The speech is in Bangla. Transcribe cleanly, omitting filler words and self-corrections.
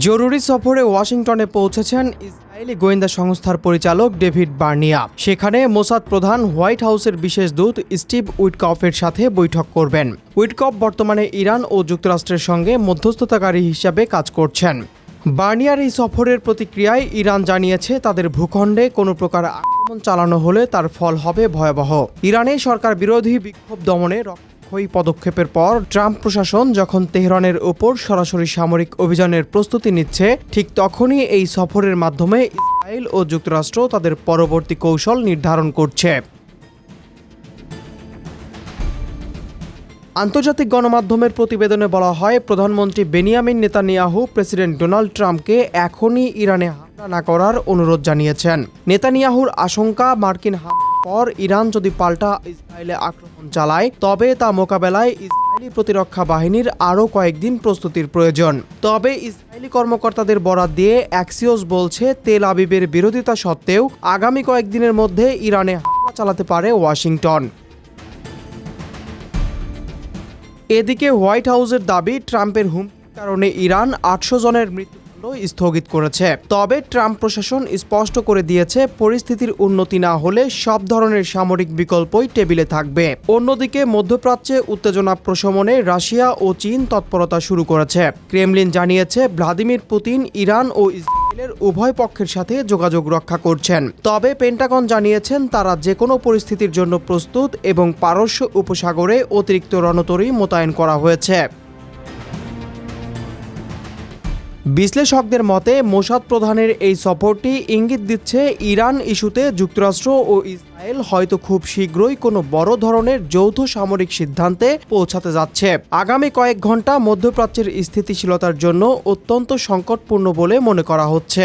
জরুরি সফরে ওয়াশিংটনে পৌঁছেছেন ইসরায়েলি গোয়েন্দা সংস্থার পরিচালক ডেভিড বার্নিয়া। সেখানে মোসাদ প্রধান হোয়াইট হাউসের বিশেষ দূত স্টিভ উইটকফের সাথে বৈঠক করবেন। উইটকফ বর্তমানে ইরান ও যুক্তরাষ্ট্রের সঙ্গে মধ্যস্থতাকারী হিসাবে কাজ করছেন। বার্নিয়ার এই সফরের প্রতিক্রিয়ায় ইরান জানিয়েছে তাদের ভূখণ্ডে কোনো প্রকার আক্রমণ চালানো হলে তার ফল হবে ভয়াবহ। ইরানে সরকার বিরোধী বিক্ষোভ দমনে ওই পদক্ষেপের পর ট্রাম্প প্রশাসন যখন তেহরানের ওপর সরাসরি সামরিক অভিযানের প্রস্তুতি নিচ্ছে, ঠিক তখনই এই সফরের মাধ্যমে ইসরায়েল ও যুক্তরাষ্ট্র তাদের পরবর্তী কৌশল নির্ধারণ করছে। আন্তর্জাতিক গণমাধ্যমের প্রতিবেদনে বলা হয়, প্রধানমন্ত্রী বেনিয়ামিন নেতানিয়াহু প্রেসিডেন্ট ডোনাল্ড ট্রাম্পকে এখনই ইরানে হামলা না করার অনুরোধ জানিয়েছেন। নেতানিয়াহুর আশঙ্কা, মার্কিন হামলার পর ইরান যদি পাল্টা ইসরায়েলে আক্রমণ চালায়, তবে তা মোকাবেলায় ইসরায়েলি প্রতিরক্ষা বাহিনীর আরও কয়েকদিন প্রস্তুতির প্রয়োজন। তবে ইসরায়েলি কর্মকর্তাদের বরাত দিয়ে অ্যাক্সিওস বলছে, তেল আবিবের বিরোধিতা সত্ত্বেও আগামী কয়েকদিনের মধ্যে ইরানে হামলা চালাতে পারে ওয়াশিংটন। এদিকে হোয়াইট হাউসের দাবি, ট্রাম্পের হুমকির কারণে ইরান 800 জনের মৃত্যুদণ্ড স্থগিত করেছে। তবে ট্রাম্প প্রশাসন স্পষ্ট করে দিয়েছে, পরিস্থিতির উন্নতি না হলে সব ধরনের সামরিক বিকল্পই টেবিলে থাকবে। অন্যদিকে মধ্যপ্রাচ্যে উত্তেজনা প্রশমনে রাশিয়া ও চীন তৎপরতা শুরু করেছে। ক্রেমলিন জানিয়েছে, ভ্লাদিমির পুতিন ইরান ও ইসরায়েলের উভয় পক্ষের সাথে যোগাযোগ রক্ষা করছেন। তবে পেন্টাগন জানিয়েছেন, তারা যে কোনো পরিস্থিতির জন্য প্রস্তুত এবং পারস্য উপসাগরে অতিরিক্ত রণতরী মোতায়েন করা হয়েছে। বিশ্লেষকদের মতে, মোসাদ প্রধানের এই সফরটি ইঙ্গিত দিচ্ছে, ইরান ইস্যুতে যুক্তরাষ্ট্র ও ইসরায়েল হয়তো খুব শীঘ্রই কোনো বড় ধরনের যৌথ সামরিক সিদ্ধান্তে পৌঁছাতে যাচ্ছে। আগামী কয়েক ঘন্টা মধ্যপ্রাচ্যের স্থিতিশীলতার জন্য অত্যন্ত সংকটপূর্ণ বলে মনে করা হচ্ছে।